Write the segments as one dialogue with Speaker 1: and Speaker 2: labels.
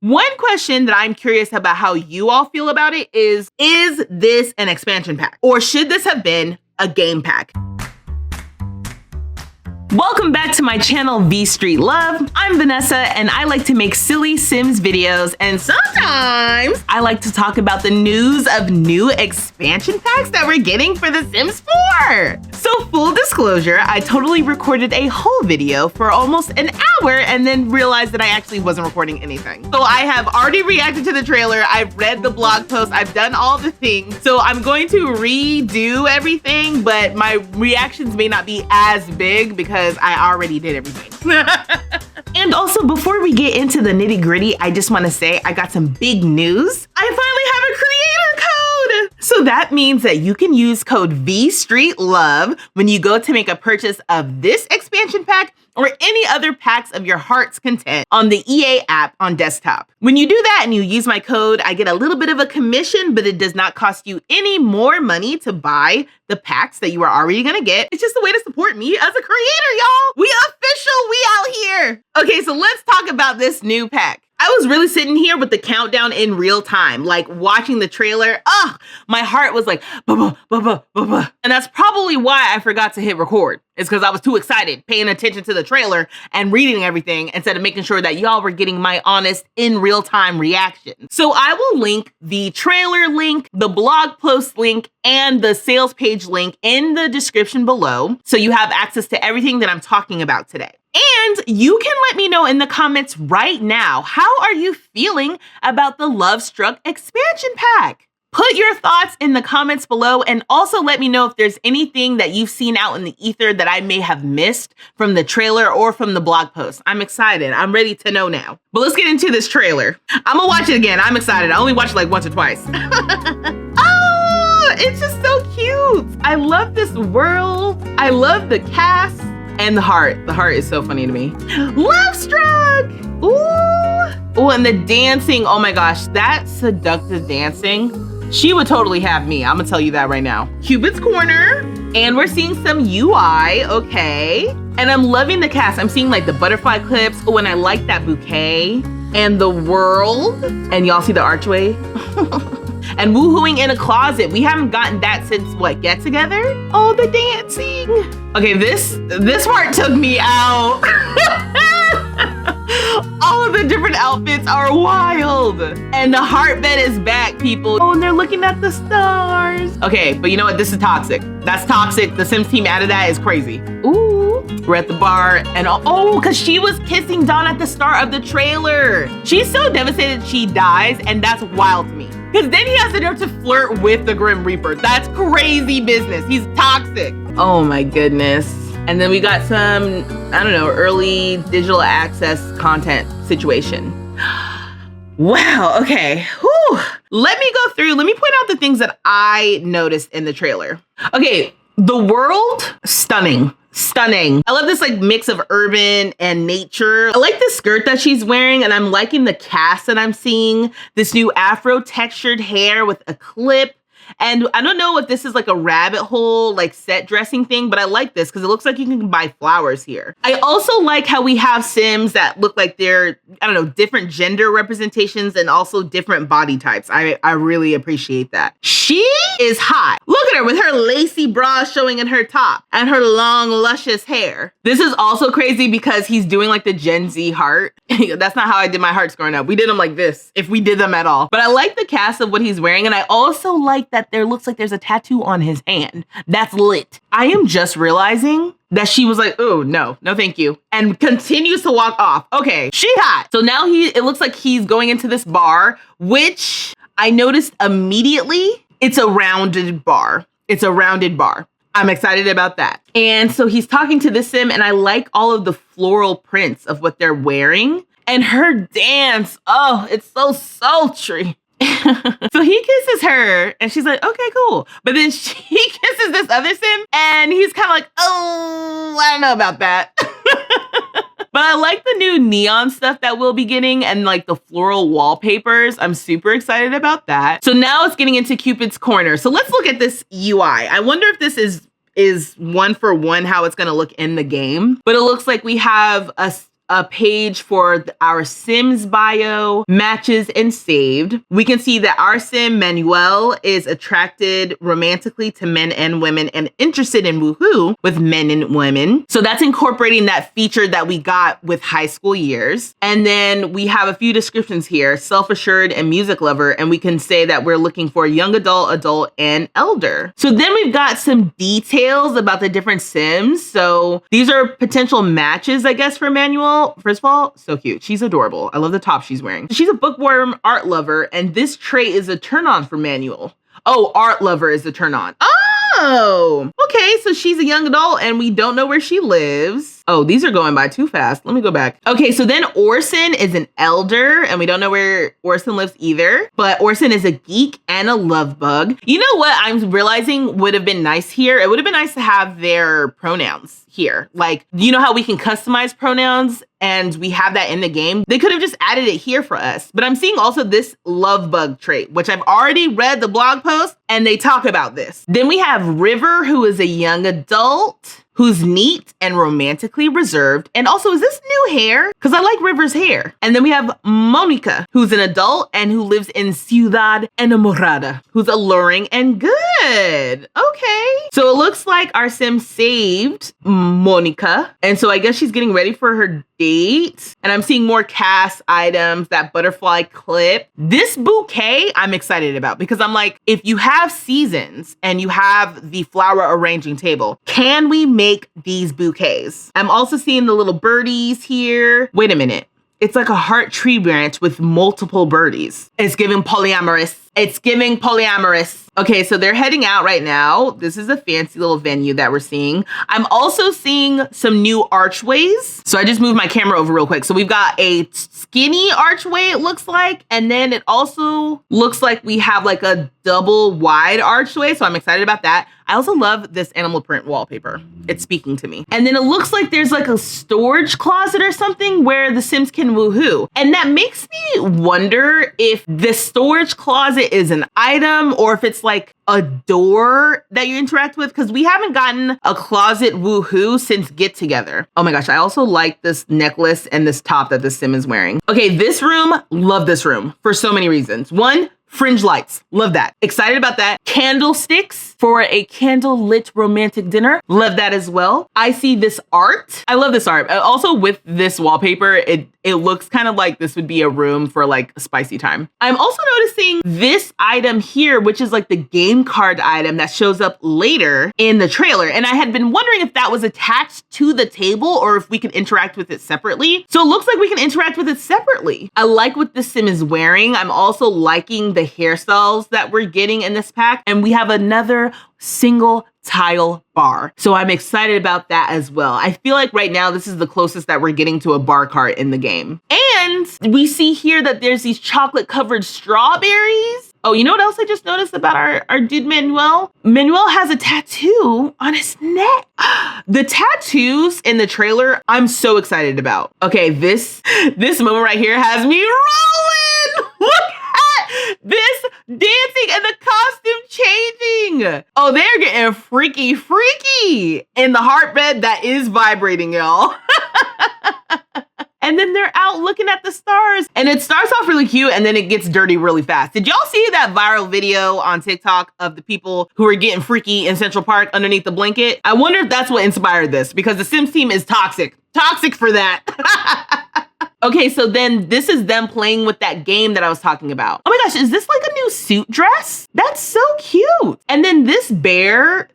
Speaker 1: One question that I'm curious about how you all feel about it is this an expansion pack? Or should this have been a game pack? Welcome back to my channel, V Street Love. I'm Vanessa, and I like to make silly Sims videos, and sometimes I like to talk about the news of new expansion packs that we're getting for The Sims 4. So full disclosure, I totally recorded a whole video for almost an hour and then realized that I actually wasn't recording anything. So I have already reacted to the trailer, I've read the blog post, I've done all the things. So I'm going to redo everything, but my reactions may not be as big because I already did everything. And also, before we get into the nitty gritty, I just want to say I got some big news. I finally have a creator code. So that means that you can use code VStreetLove when you go to make a purchase of this expansion pack or any other packs of your heart's content on the EA app on desktop. When you do that and you use my code, I get a little bit of a commission, but it does not cost you any more money to buy the packs that you are already gonna get. It's just a way to support me as a creator, y'all. We official, we out here. Okay, so let's talk about this new pack. I was really sitting here with the countdown in real time, like watching the trailer. My heart was like, bah, bah, bah, bah, bah. And that's probably why I forgot to hit record. It's because I was too excited paying attention to the trailer and reading everything instead of making sure that y'all were getting my honest in real time reaction. So I will link the trailer link, the blog post link, and the sales page link in the description below. So you have access to everything that I'm talking about today. And you can let me know in the comments right now, how are you feeling about the Lovestruck expansion pack? Put your thoughts in the comments below, and also let me know if there's anything that you've seen out in the ether that I may have missed from the trailer or from the blog post. I'm excited. I'm ready to know now. But let's get into this trailer. I'm gonna watch it again. I'm excited. I only watched it like once or twice. Oh, it's just so cute. I love this world. I love the cast. And the heart. The heart is so funny to me. Lovestruck! Ooh! Ooh, and the dancing. Oh my gosh, that seductive dancing. She would totally have me. I'm gonna tell you that right now. Cupid's Corner. And we're seeing some UI, okay. And I'm loving the cast. I'm seeing like the butterfly clips. Oh, and I like that bouquet. And the world. And y'all see the archway? And woohooing in a closet. We haven't gotten that since what, Get Together? Oh, the dancing. Okay, this part took me out. All of the different outfits are wild. And the heart bed is back, people. Oh, and they're looking at the stars. Okay, but you know what? This is toxic. That's toxic. The Sims team added that is crazy. Ooh, we're at the bar and oh, because she was kissing Dawn at the start of the trailer. She's so devastated she dies, and that's wild to me. Because then he has the nerve to flirt with the Grim Reaper. That's crazy business. He's toxic. Oh my goodness. And then we got some, I don't know, early digital access content situation. Wow, okay. Whew. Let me go through, let me point out the things that I noticed in the trailer. Okay, the world, stunning. Stunning. I love this like mix of urban and nature. I like the skirt that she's wearing, and I'm liking the cast that I'm seeing. This new Afro textured hair with a clip. And I don't know if this is like a rabbit hole, like set dressing thing, but I like this because it looks like you can buy flowers here. I also like how we have Sims that look like they're, I don't know, different gender representations and also different body types. I really appreciate that. She is hot. Look at her with her lacy bra showing in her top and her long, luscious hair. This is also crazy because he's doing like the Gen Z heart. That's not how I did my hearts growing up. We did them like this, if we did them at all. But I like the cast of what he's wearing, and I also like that there looks like there's a tattoo on his hand. That's lit. I am just realizing that she was like, oh, no, thank you. And continues to walk off. Okay, she hot. So now it looks like he's going into this bar, which I noticed immediately, it's a rounded bar. It's a rounded bar. I'm excited about that. And so he's talking to this Sim, and I like all of the floral prints of what they're wearing. And her dance, oh, it's so sultry. So he kisses her and she's like, okay, cool. But then she kisses this other Sim and he's kind of like, oh, I don't know about that. But I like the new neon stuff that we'll be getting and like the floral wallpapers. I'm super excited about that. So now it's getting into Cupid's Corner. So let's look at this UI. I wonder if this is one for one how it's going to look in the game. But it looks like we have a page for our Sims bio, matches, and saved. We can see that our Sim, Manuel, is attracted romantically to men and women and interested in woohoo with men and women. So that's incorporating that feature that we got with high school years. And then we have a few descriptions here, self-assured and music lover. And we can say that we're looking for young adult, and elder. So then we've got some details about the different Sims. So these are potential matches, I guess, for Manuel. First of all, so cute. She's adorable. I love the top she's wearing. She's a bookworm art lover, and this trait is a turn on for Manuel. Oh, art lover is a turn on. Oh, okay. So she's a young adult and we don't know where she lives. Oh, these are going by too fast. Let me go back. Okay, so then Orson is an elder and we don't know where Orson lives either, but Orson is a geek and a love bug. You know what I'm realizing would have been nice here? It would have been nice to have their pronouns here. Like, you know how we can customize pronouns and we have that in the game? They could have just added it here for us. But I'm seeing also this love bug trait, which I've already read the blog post and they talk about this. Then we have River, who is a young adult, who's neat and romantically reserved. And also, is this new hair? Because I like River's hair. And then we have Monica, who's an adult and who lives in Ciudad, Enamorada, who's alluring and good. Okay. So it looks like our Sim saved Monica. And so I guess she's getting ready for her date. And I'm seeing more cast items, that butterfly clip. This bouquet I'm excited about because I'm like, if you have seasons and you have the flower arranging table, can we make these bouquets? I'm also seeing the little birdies here. Wait a minute. It's like a heart tree branch with multiple birdies. It's giving polyamorous. It's giving polyamorous. Okay, so they're heading out right now. This is a fancy little venue that we're seeing. I'm also seeing some new archways. So I just moved my camera over real quick. So we've got a skinny archway, it looks like. And then it also looks like we have like a double wide archway. So I'm excited about that. I also love this animal print wallpaper. It's speaking to me. And then it looks like there's like a storage closet or something where the Sims can woohoo. And that makes me wonder if the storage closet is an item or if it's like a door that you interact with, because we haven't gotten a closet woohoo since Get Together. Oh my gosh, I also like this necklace and this top that the Sim is wearing. Okay, this room, love this room for so many reasons. One, fringe lights. Love that. Excited about that. Candlesticks for a candle-lit romantic dinner. Love that as well. I see this art. I love this art. Also with this wallpaper, it looks kind of like this would be a room for like spicy time. I'm also noticing this item here, which is like the game card item that shows up later in the trailer. And I had been wondering if that was attached to the table or if we can interact with it separately. So it looks like we can interact with it separately. I like what the Sim is wearing. I'm also liking the hairstyles that we're getting in this pack. And we have another single tile bar. So I'm excited about that as well. I feel like right now this is the closest that we're getting to a bar cart in the game. And we see here that there's these chocolate covered strawberries. Oh, you know what else I just noticed about our dude Manuel? Manuel has a tattoo on his neck. The tattoos in the trailer, I'm so excited about. Okay, this moment right here has me rolling. Look at this dancing and the costume changing. Oh, they're getting freaky in the heart bed that is vibrating, y'all. And then they're out looking at the stars. And it starts off really cute and then it gets dirty really fast. Did y'all see that viral video on TikTok of the people who are getting freaky in Central Park underneath the blanket? I wonder if that's what inspired this, because the Sims team is toxic. Toxic for that. Okay, so then this is them playing with that game that I was talking about. Oh my gosh, is this like a new suit dress? That's so cute. And then this bear,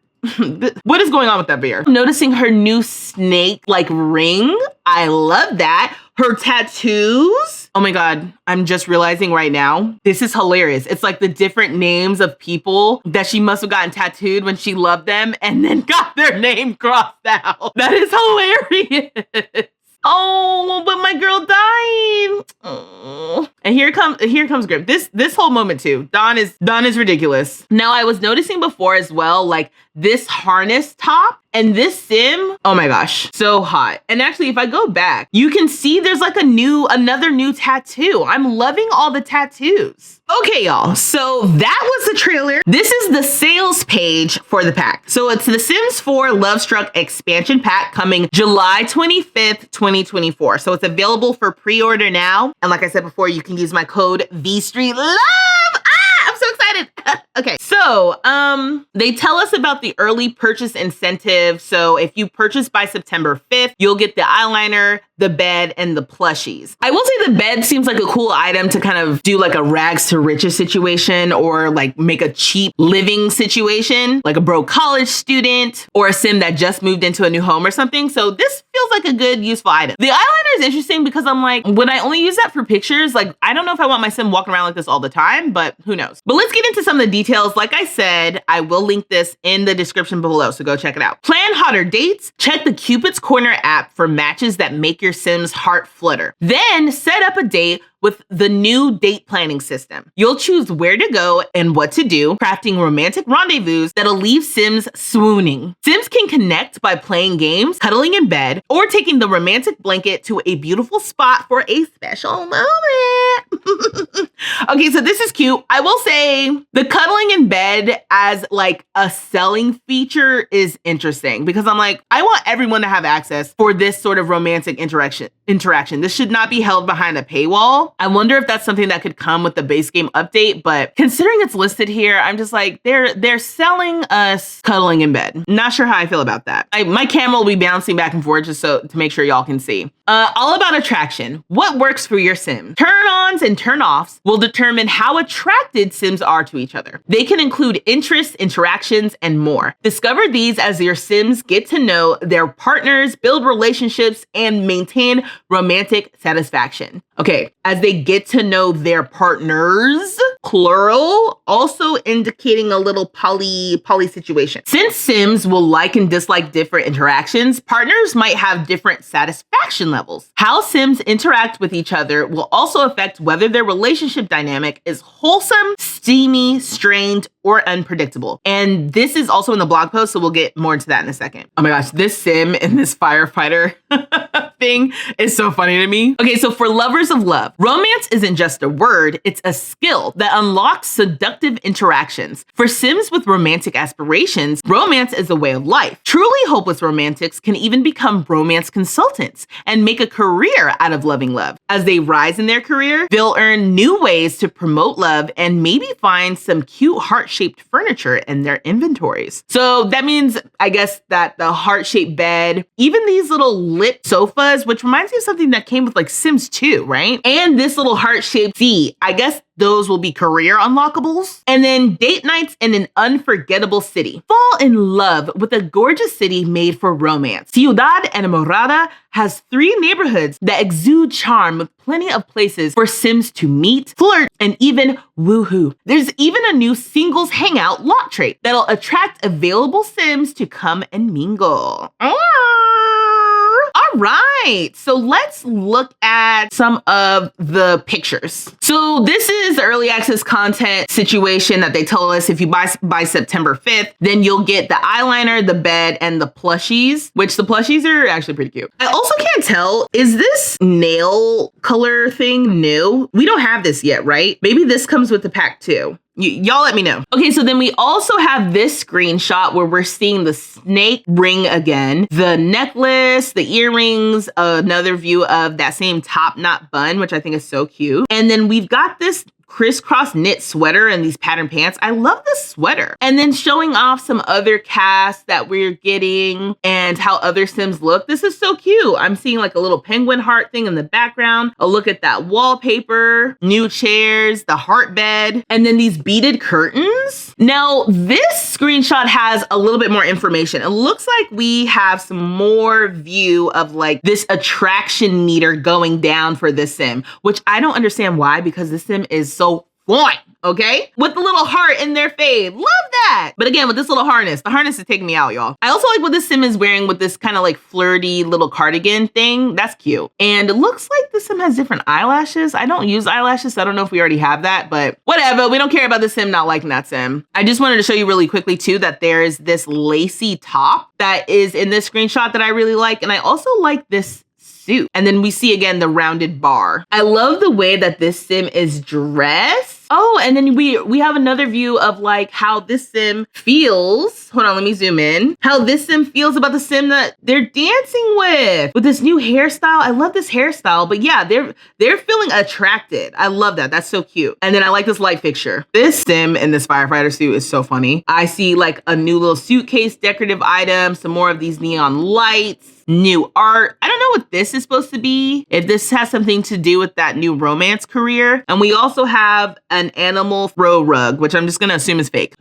Speaker 1: what is going on with that bear? I'm noticing her new snake like ring. I love that. Her tattoos. Oh my God, I'm just realizing right now, this is hilarious. It's like the different names of people that she must have gotten tattooed when she loved them and then got their name crossed out. That is hilarious. Oh, but my girl died. Oh. And here comes Grip. This whole moment too. Dawn is ridiculous. Now I was noticing before as well, like this harness top And this sim, oh my gosh, so hot. And actually, if I go back, you can see there's like another new tattoo. I'm loving all the tattoos. Okay, y'all, so that was the trailer. This is the sales page for the pack. So it's the Sims 4 Lovestruck expansion pack coming July 25th, 2024. So it's available for pre-order now. And like I said before, you can use my code VStreetLove. I'm so excited. Okay, so they tell us about the early purchase incentive. So if you purchase by September 5th, you'll get the eyeliner, the bed, and the plushies. I will say the bed seems like a cool item to kind of do like a rags to riches situation, or like make a cheap living situation, like a broke college student or a sim that just moved into a new home or something. So this feels like a good, useful item. The eyeliner is interesting because I'm like, would I only use that for pictures? Like, I don't know if I want my sim walking around like this all the time, but who knows? But let's get into some of the details. Like I said, I will link this in the description below, so go check it out. Plan hotter dates. Check the Cupid's Corner app for matches that make your sim's heart flutter. Then set up a date with the new date planning system. You'll choose where to go and what to do, crafting romantic rendezvous that'll leave Sims swooning. Sims can connect by playing games, cuddling in bed, or taking the romantic blanket to a beautiful spot for a special moment. Okay, so this is cute. I will say the cuddling in bed as like a selling feature is interesting, because I'm like, I want everyone to have access for this sort of romantic interaction. This should not be held behind a paywall. I wonder if that's something that could come with the base game update, but considering it's listed here, I'm just like, they're selling us cuddling in bed. Not sure how I feel about that. My camera will be bouncing back and forth just so to make sure y'all can see. All about attraction. What works for your sim? Turn-ons and turn-offs will determine how attracted Sims are to each other. They can include interests, interactions, and more. Discover these as your Sims get to know their partners, build relationships, and maintain romantic satisfaction. Okay, as they get to know their partners, plural, also indicating a little poly situation. Since Sims will like and dislike different interactions, partners might have different satisfaction levels. How Sims interact with each other will also affect whether their relationship dynamic is wholesome, steamy, strained, or unpredictable. And this is also in the blog post, so we'll get more into that in a second. Oh my gosh, this sim and this firefighter thing is so funny to me. Okay, so for lovers of love, romance isn't just a word, it's a skill that unlocks seductive interactions. For Sims with romantic aspirations, romance is a way of life. Truly hopeless romantics can even become romance consultants and make a career out of loving love. As they rise in their career, they'll earn new ways to promote love and maybe find some cute heart-shaped furniture in their inventories. So that means, I guess, that the heart-shaped bed, even these little lit sofas, which reminds me of something that came with like Sims 2, right? And this little heart-shaped seat, I guess those will be career unlockables. And then date nights in an unforgettable city. Fall in love with a gorgeous city made for romance. Ciudad Enamorada has 3 neighborhoods that exude charm with plenty of places for Sims to meet, flirt, and even woohoo. There's even a new singles hangout lot trait that'll attract available Sims to come and mingle. All right, so let's look at some of the pictures. So this is the early access content situation that they told us if you buy by September 5th, then you'll get the eyeliner, the bed, and the plushies, which the plushies are actually pretty cute. I also can't tell, is this nail color thing new? We don't have this yet, right? Maybe this comes with the pack too. Y'all let me know. Okay, so then we also have this screenshot where we're seeing the snake ring again, the necklace, the earrings, another view of that same top knot bun, which I think is so cute. And then we've got this crisscross knit sweater and these pattern pants. I love this sweater. And then showing off some other casts that we're getting and how other Sims look. This is so cute. I'm seeing like a little penguin heart thing in the background. A look at that wallpaper, new chairs, the heart bed, and then these beaded curtains. Now, this screenshot has a little bit more information. It looks like we have some more view of like this attraction meter going down for this Sim, which I don't understand why, because this Sim is so fun. okay? With the little heart in their fave. Love that. But again, with this little harness, the harness is taking me out, y'all. I also like what this sim is wearing with this kind of like flirty little cardigan thing. That's cute. And it looks like this sim has different eyelashes. I don't use eyelashes, so I don't know if we already have that, but whatever. We don't care about the sim not liking that sim. I just wanted to show you really quickly too that there's this lacy top that is in this screenshot that I really like. And I also like this suit. And then we see again the rounded bar. I love the way that this sim is dressed. Oh, and then we have another view of like how this sim feels. Hold on, let me zoom in. How this sim feels about the sim that they're dancing with this new hairstyle. I love this hairstyle, but yeah, they're feeling attracted. I love that. That's so cute. And then I like this light fixture. This sim in this firefighter suit is so funny. I see like a new little suitcase decorative item, some more of these neon lights. New art. I don't know what this is supposed to be, if this has something to do with that new romance career. And we also have an animal throw rug, which I'm just gonna assume is fake.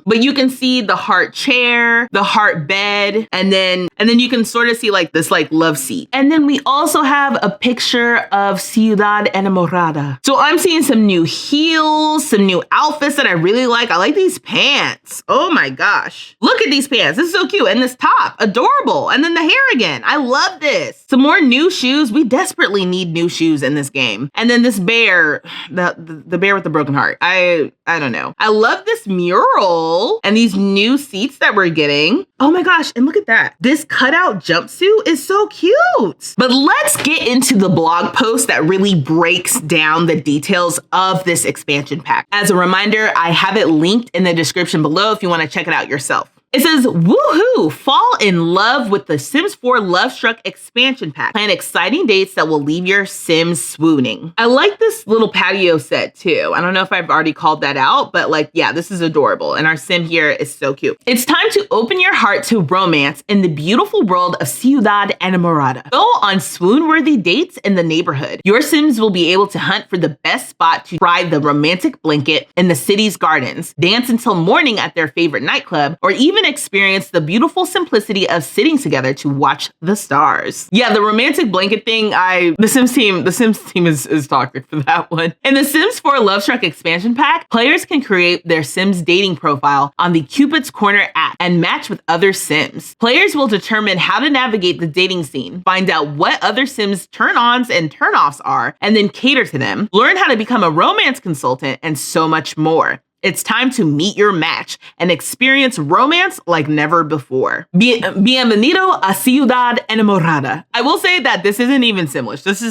Speaker 1: But you can see the heart chair, the heart bed, and then you can sort of see like this like love seat. And then we also have a picture of Ciudad Enamorada. So I'm seeing some new heels, some new outfits that I really like. I like these pants. Oh my gosh. Look at these pants. This is so cute. And this top, adorable. And then the hair again. I love this. Some more new shoes. We desperately need new shoes in this game. And then this bear, the bear with the broken heart. I don't know. I love this mural and these new seats that we're getting. Oh my gosh. And look at that. This cutout jumpsuit is so cute. But let's get into the blog post that really breaks down the details of this expansion pack. As a reminder, I have it linked in the description below if you want to check it out yourself. It says, woohoo, fall in love with the Sims 4 Lovestruck expansion pack. Plan exciting dates that will leave your Sims swooning. I like this little patio set too. I don't know if I've already called that out, but like, yeah, this is adorable. And our Sim here is so cute. It's time to open your heart to romance in the beautiful world of Ciudad Enamorada. Go on swoon-worthy dates in the neighborhood. Your Sims will be able to hunt for the best spot to ride the romantic blanket in the city's gardens, dance until morning at their favorite nightclub, or even experience the beautiful simplicity of sitting together to watch the stars. Yeah, the romantic blanket thing, the Sims team is toxic for that one. In the Sims 4 Lovestruck expansion pack, players can create their Sims dating profile on the Cupid's Corner app and match with other Sims. Players will determine how to navigate the dating scene, find out what other Sims turn-ons and turn-offs are, and then cater to them, learn how to become a romance consultant, and so much more. It's time to meet your match and experience romance like never before. Bienvenido a Ciudad Enamorada. I will say that this isn't even Simlish. This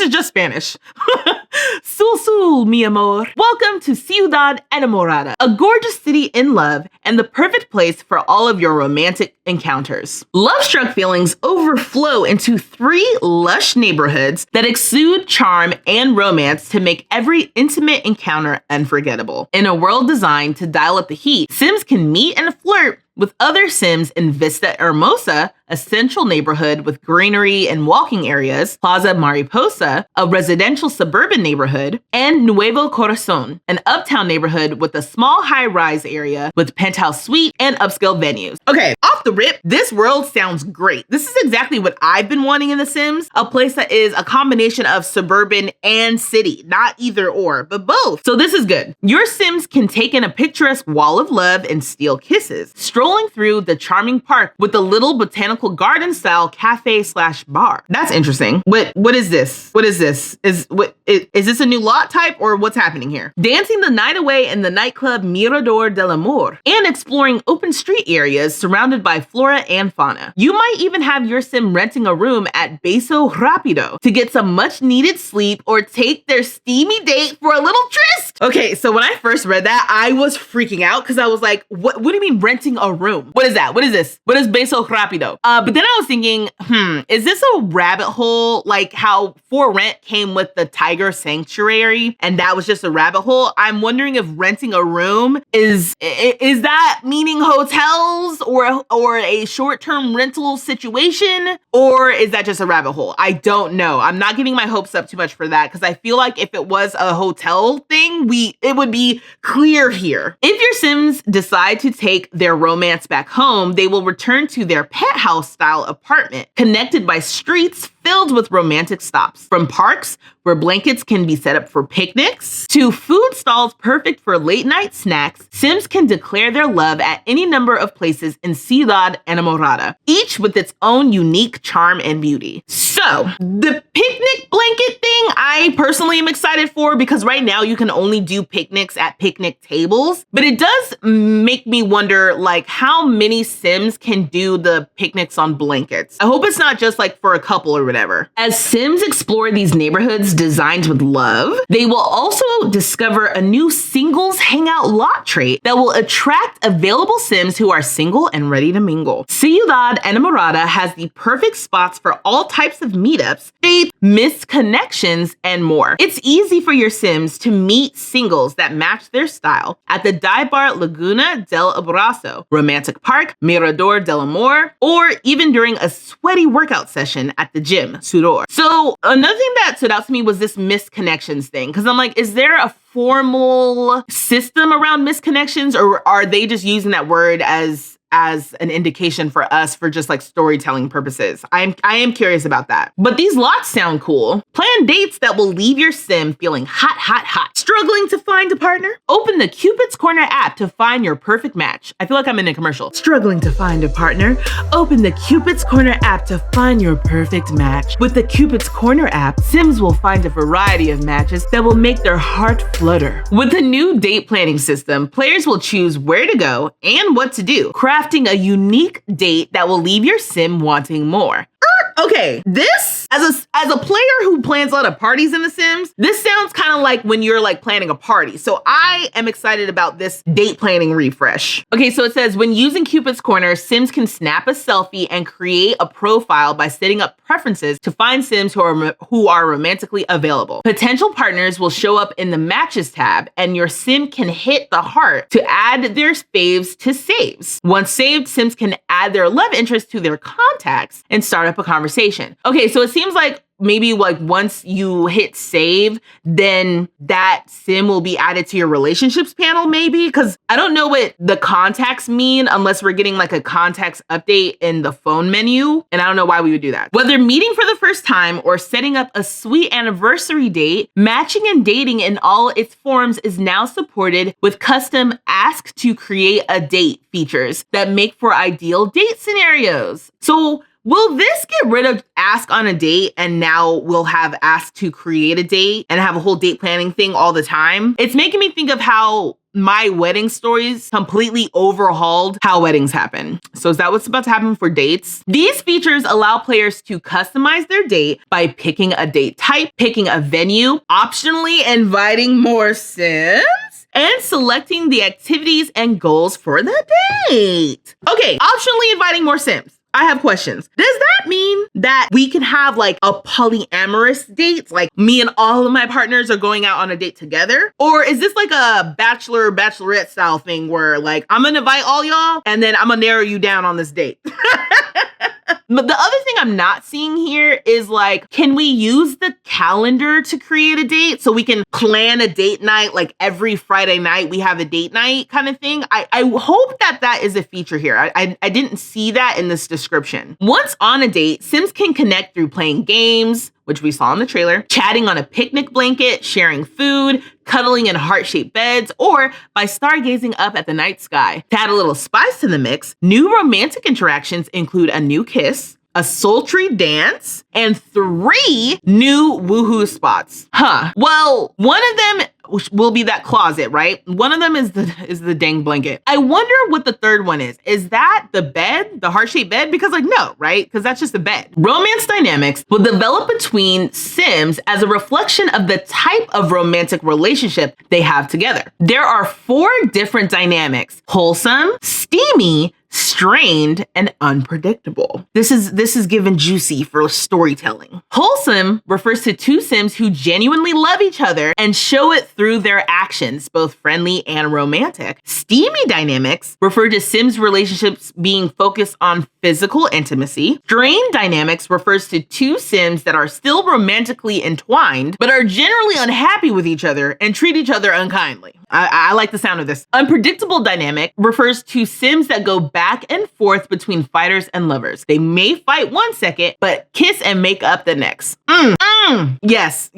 Speaker 1: is just Spanish. Sul, mi amor. Welcome to Ciudad Enamorada, a gorgeous city in love and the perfect place for all of your romantic encounters. Love-struck feelings overflow into 3 lush neighborhoods that exude charm and romance to make every intimate encounter unforgettable. In a world designed to dial up the heat, Sims can meet and flirt with other Sims in Vista Hermosa, a central neighborhood with greenery and walking areas, Plaza Mariposa, a residential suburban neighborhood, and Nuevo Corazon, an uptown neighborhood with a small high-rise area with penthouse suite and upscale venues. Okay, off the rip, this world sounds great. This is exactly what I've been wanting in The Sims, a place that is a combination of suburban and city, not either or, but both. So this is good. Your Sims can take in a picturesque wall of love and steal kisses, strolling through the charming park with a little botanical garden style cafe/bar. That's interesting. What is this? What is this? Is this a new lot type or what's happening here? Dancing the night away in the nightclub Mirador del Amor and exploring open street areas surrounded by flora and fauna. You might even have your Sim renting a room at Beso Rapido to get some much needed sleep or take their steamy date for a little tryst. Okay, so when I first read that, I was freaking out because I was like, what do you mean renting a room? What is that? What is this? What is Beso Rapido? But then I was thinking, is this a rabbit hole like how For Rent came with the Tiger Sanctuary and that was just a rabbit hole? I'm wondering if renting a room is that meaning hotels or a short-term rental situation, or is that just a rabbit hole? I don't know. I'm not getting my hopes up too much for that because I feel like if it was a hotel thing, it would be clear here. If your Sims decide to take their romance back home, they will return to their penthouse style apartment connected by streets filled with romantic stops. From parks, where blankets can be set up for picnics, to food stalls perfect for late night snacks, Sims can declare their love at any number of places in Ciudad, Enamorada, each with its own unique charm and beauty. So, the picnic blanket thing, I personally am excited for because right now you can only do picnics at picnic tables, but it does make me wonder like how many Sims can do the picnics on blankets. I hope it's not just like for a couple or whatever. As Sims explore these neighborhoods designed with love, they will also discover a new singles hangout lot trait that will attract available Sims who are single and ready to mingle. Ciudad Enamorada has the perfect spots for all types of meetups, dates, missed connections, and more. It's easy for your Sims to meet singles that match their style at the dive bar Laguna del Abrazo, Romantic Park, Mirador del Amor, or even during a sweaty workout session at the gym, Sudor. So another thing that stood out to me was this missed connections thing, because I'm like, is there a formal system around misconnections, or are they just using that word as an indication for us for just like storytelling purposes? I am curious about that. But these lots sound cool. Plan dates that will leave your Sim feeling hot, hot, hot. Struggling to find a partner? Open the Cupid's Corner app to find your perfect match. I feel like I'm in a commercial. Struggling to find a partner? Open the Cupid's Corner app to find your perfect match. With the Cupid's Corner app, Sims will find a variety of matches that will make their heart flutter. With the new date planning system, players will choose where to go and what to do, crafting a unique date that will leave your Sim wanting more. Okay, this, as a player who plans a lot of parties in The Sims, this sounds kind of like when you're like planning a party. So I am excited about this date planning refresh. Okay, so it says, when using Cupid's Corner, Sims can snap a selfie and create a profile by setting up preferences to find Sims who are romantically available. Potential partners will show up in the Matches tab, and your Sim can hit the heart to add their faves to saves. Once saved, Sims can add their love interest to their contacts and start up a conversation. Okay, so it seems like maybe like once you hit save, then that Sim will be added to your relationships panel maybe, because I don't know what the contacts mean unless we're getting like a contacts update in the phone menu, and I don't know why we would do that. Whether meeting for the first time or setting up a sweet anniversary date, matching and dating in all its forms is now supported with custom ask to create a date features that make for ideal date scenarios. So will this get rid of ask on a date and now we'll have ask to create a date and have a whole date planning thing all the time? It's making me think of how my wedding stories completely overhauled how weddings happen. So is that what's about to happen for dates? These features allow players to customize their date by picking a date type, picking a venue, optionally inviting more Sims, and selecting the activities and goals for the date. Okay, optionally inviting more Sims. I have questions. Does that mean that we can have like a polyamorous date? Like me and all of my partners are going out on a date together? Or is this like a bachelorette style thing where like, I'm gonna invite all y'all and then I'm gonna narrow you down on this date? But the other thing I'm not seeing here is like, can we use the calendar to create a date so we can plan a date night? Like every Friday night we have a date night kind of thing. I hope that is a feature here. I didn't see that in this description. Once on a date, Sims can connect through playing games, which we saw in the trailer, chatting on a picnic blanket, sharing food, cuddling in heart-shaped beds, or by stargazing up at the night sky. To add a little spice to the mix, new romantic interactions include a new kiss, a sultry dance, and 3 new woohoo spots. Well, one of them will be that closet, right? One of them is the dang blanket. I wonder what the third one is. Is that the bed, the heart-shaped bed? Because like, no, right? Because that's just a bed. Romance dynamics will develop between Sims as a reflection of the type of romantic relationship they have together. There are 4 different dynamics: wholesome, steamy, strained, and unpredictable. This is given juicy for storytelling. Wholesome refers to 2 Sims who genuinely love each other and show it through their actions, both friendly and romantic. Steamy dynamics refer to Sims relationships being focused on physical intimacy. Strained dynamics refers to 2 Sims that are still romantically entwined, but are generally unhappy with each other and treat each other unkindly. I like the sound of this. Unpredictable dynamic refers to Sims that go back and forth between fighters and lovers. They may fight 1 second, but kiss and make up the next. Yes.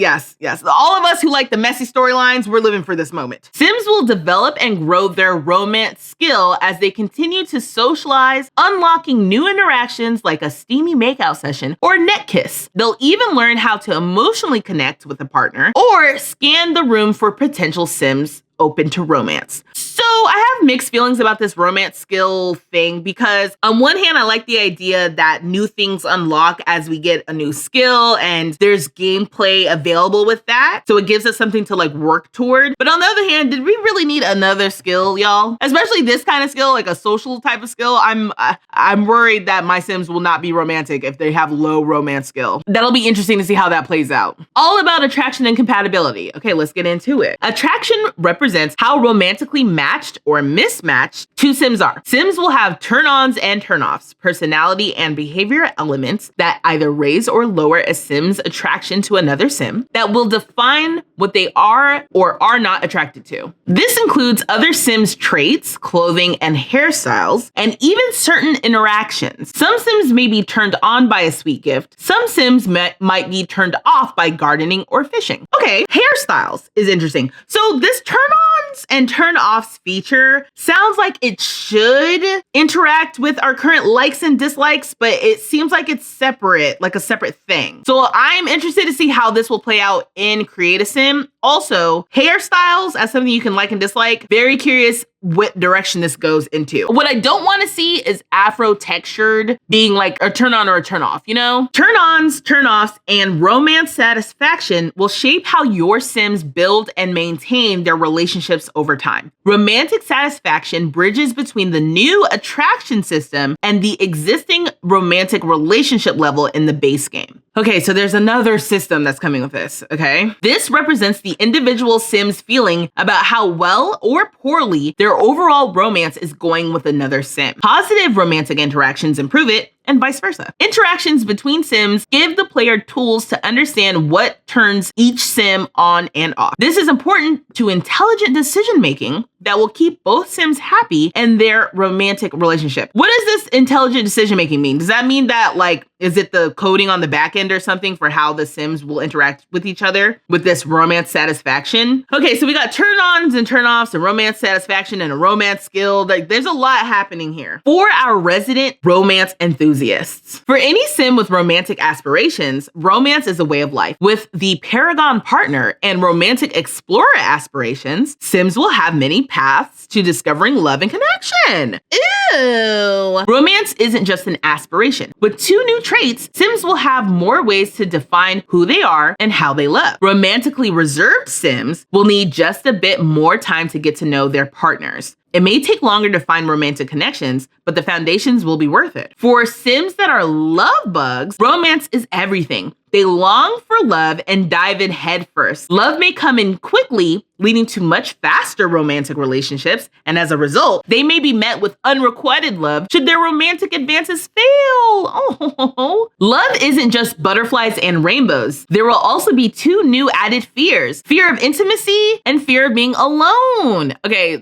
Speaker 1: All of us who like the messy storylines, we're living for this moment. Sims will develop and grow their romance skill as they continue to socialize, unlocking new interactions like a steamy makeout session or neck kiss. They'll even learn how to emotionally connect with a partner or scan the room for potential Sims open to romance. So I have mixed feelings about this romance skill thing because on one hand, I like the idea that new things unlock as we get a new skill and there's gameplay available with that. So it gives us something to like work toward. But on the other hand, did we really need another skill, y'all? Especially this kind of skill, like a social type of skill. I'm worried that my Sims will not be romantic if they have low romance skill. That'll be interesting to see how that plays out. All about attraction and compatibility. Okay, let's get into it. Attraction represents how romantically matched or mismatched two Sims are. Sims will have turn-ons and turn-offs, personality and behavior elements that either raise or lower a Sim's attraction to another Sim that will define what they are or are not attracted to. This includes other Sims' traits, clothing and hairstyles, and even certain interactions. Some Sims may be turned on by a sweet gift. Some Sims might be turned off by gardening or fishing. Okay, hairstyles is interesting. So this turn-ons and turn-offs feature sounds like it should interact with our current likes and dislikes, but it seems like it's separate, like a separate thing. So I'm interested to see how this will play out in Create a Sim. Also, hairstyles as something you can like and dislike. Very curious what direction this goes into. What I don't want to see is Afro textured being like a turn on or a turn off, you know? Turn ons, turn offs, and romance satisfaction will shape how your Sims build and maintain their relationships over time. Romantic satisfaction bridges between the new attraction system and the existing romantic relationship level in the base game. Okay, so there's another system that's coming with this, okay? This represents the individual Sim's feeling about how well or poorly their overall romance is going with another Sim. Positive romantic interactions improve it, and vice versa. Interactions between Sims give the player tools to understand what turns each Sim on and off. This is important to intelligent decision-making that will keep both Sims happy in their romantic relationship. What does this intelligent decision-making mean? Does that mean that, like, is it the coding on the back end or something for how the Sims will interact with each other with this romance satisfaction? Okay, so we got turn-ons and turn-offs and romance satisfaction and a romance skill. Like, there's a lot happening here. For our resident romance enthusiasts, for any Sim with romantic aspirations, romance is a way of life. With the Paragon partner and romantic explorer aspirations, Sims will have many paths to discovering love and connection. Ew. Romance isn't just an aspiration. With 2 new traits, Sims will have more ways to define who they are and how they love. Romantically reserved Sims will need just a bit more time to get to know their partners. It may take longer to find romantic connections, but the foundations will be worth it. For Sims that are love bugs, romance is everything. They long for love and dive in head first. Love may come in quickly, leading to much faster romantic relationships, and as a result, they may be met with unrequited love should their romantic advances fail. Oh, love isn't just butterflies and rainbows. There will also be 2 new added fears: fear of intimacy and fear of being alone. Okay,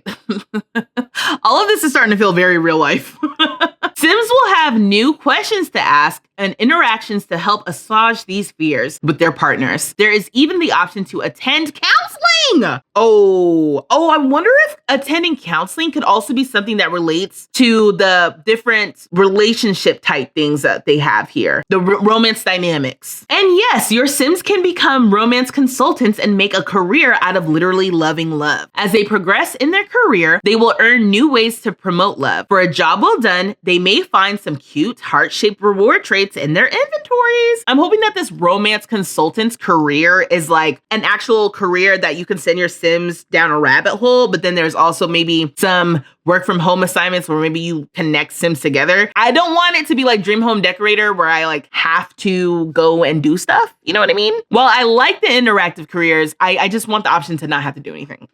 Speaker 1: all of this is starting to feel very real life. Sims will have new questions to ask and interactions to help assuage these fears with their partners. There is even the option to attend counseling. Oh, I wonder if attending counseling could also be something that relates to the different relationship type things that they have here, the romance dynamics. And yes, your Sims can become romance consultants and make a career out of literally loving love. As they progress in their career, they will earn new ways to promote love. For a job well done, they may find some cute heart-shaped reward traits in their inventories. I'm hoping that this romance consultant's career is like an actual career that you can send your Sims down a rabbit hole, but then there's also maybe some work from home assignments where maybe you connect Sims together. I don't want it to be like Dream Home Decorator where I like have to go and do stuff. You know what I mean? Well, I like the interactive careers. I just want the option to not have to do anything.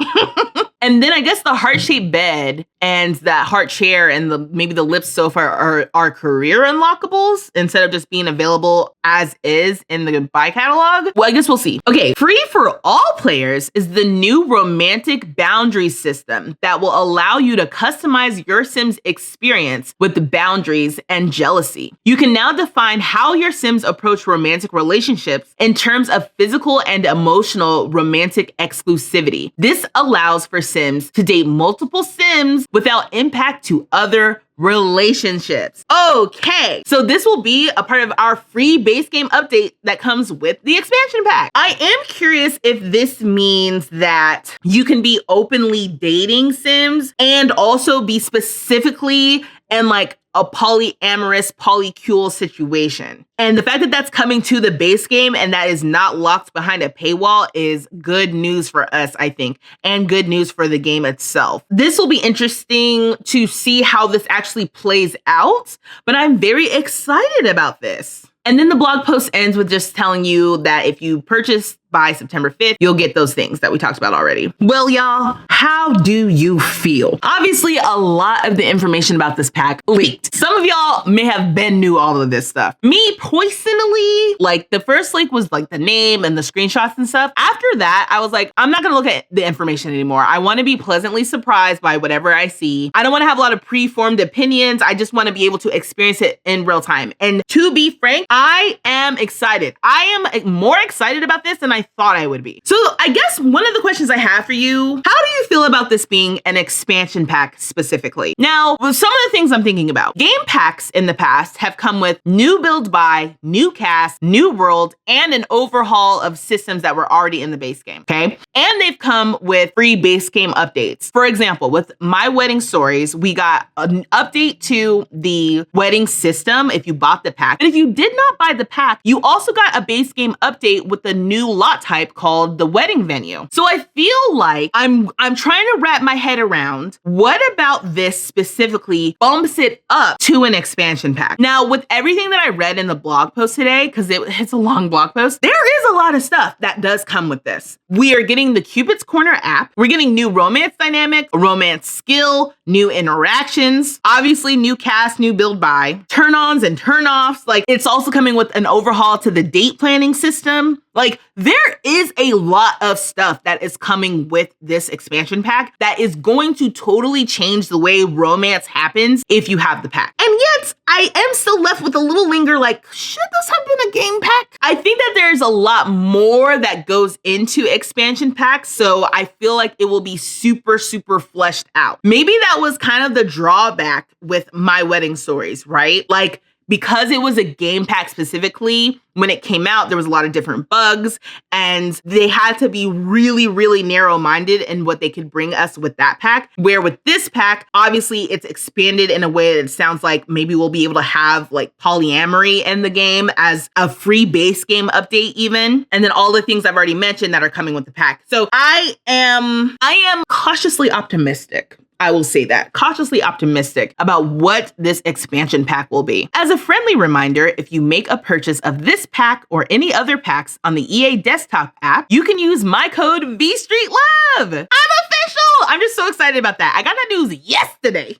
Speaker 1: And then I guess the heart-shaped bed and that heart chair and maybe the lip sofa are career unlockables instead of just being available as is in the buy catalog. Well, I guess we'll see. Okay, free for all players is the new romantic boundary system that will allow you to customize your Sims experience with the boundaries and jealousy. You can now define how your Sims approach romantic relationships in terms of physical and emotional romantic exclusivity. This allows for Sims to date multiple Sims without impact to other relationships. Okay, so this will be a part of our free base game update that comes with the expansion pack. I am curious if this means that you can be openly dating Sims and also be specifically in like a polyamorous, polycule situation. And the fact that that's coming to the base game and that is not locked behind a paywall is good news for us, I think, and good news for the game itself. This will be interesting to see how this actually plays out, but I'm very excited about this. And then the blog post ends with just telling you that if you purchase by September 5th, you'll get those things that we talked about already. Well, y'all, how do you feel? Obviously, a lot of the information about this pack leaked. Some of y'all may have been knew all of this stuff. Me personally, like the first leak was like the name and the screenshots and stuff. After that, I was like, I'm not gonna look at the information anymore. I wanna be pleasantly surprised by whatever I see. I don't wanna have a lot of preformed opinions. I just wanna be able to experience it in real time. And to be frank, I am excited. I am more excited about this than I thought I would be. So I guess one of the questions I have for you, how do you feel about this being an expansion pack specifically? Now, with some of the things I'm thinking about, game packs in the past have come with new build buy, new cast, new world, and an overhaul of systems that were already in the base game, okay? And they've come with free base game updates. For example, with My Wedding Stories, we got an update to the wedding system if you bought the pack. And if you did not buy the pack, you also got a base game update with the new lot type called the wedding venue. So I feel like I'm trying to wrap my head around what about this specifically bumps it up to an expansion pack. Now, with everything that I read in the blog post today, because it's a long blog post, there is a lot of stuff that does come with this. We are getting the Cupid's Corner app. We're getting new romance dynamic, romance skill, new interactions, obviously new cast, new build buy, turn-ons and turn-offs. Like it's also coming with an overhaul to the date planning system. Like there is a lot of stuff that is coming with this expansion pack that is going to totally change the way romance happens if you have the pack. And yet I am still left with a little linger like, should this have been a game pack? I think that there's a lot more that goes into expansion packs. So I feel like it will be super, super fleshed out. Maybe that was kind of the drawback with My Wedding Stories, right? Like, because it was a game pack specifically, when it came out, there was a lot of different bugs and they had to be really, really narrow-minded in what they could bring us with that pack. Where with this pack, obviously it's expanded in a way that it sounds like maybe we'll be able to have like polyamory in the game as a free base game update even. And then all the things I've already mentioned that are coming with the pack. So I am cautiously optimistic. I will say that, cautiously optimistic about what this expansion pack will be. As a friendly reminder, if you make a purchase of this pack or any other packs on the EA desktop app, you can use my code VStreetLove. I'm official. I'm just so excited about that. I got that news yesterday.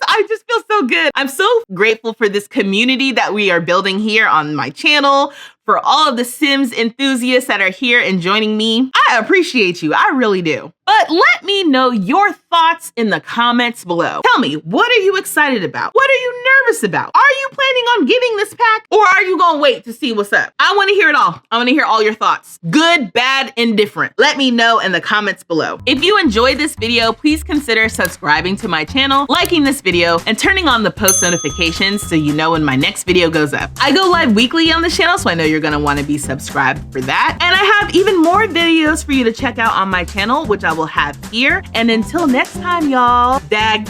Speaker 1: I just feel so good. I'm so grateful for this community that we are building here on my channel, for all of the Sims enthusiasts that are here and joining me. I appreciate you. I really do. But let me know your thoughts in the comments below. Tell me, what are you excited about? What are you nervous about? Are you planning on getting this pack or are you gonna wait to see what's up? I wanna hear it all. I wanna hear all your thoughts. Good, bad, indifferent. Let me know in the comments below. If you enjoyed this video, please consider subscribing to my channel, liking this video, and turning on the post notifications so you know when my next video goes up. I go live weekly on this channel, so I know you're gonna wanna be subscribed for that. And I have even more videos for you to check out on my channel, which I will have here. And until next time, y'all, dag.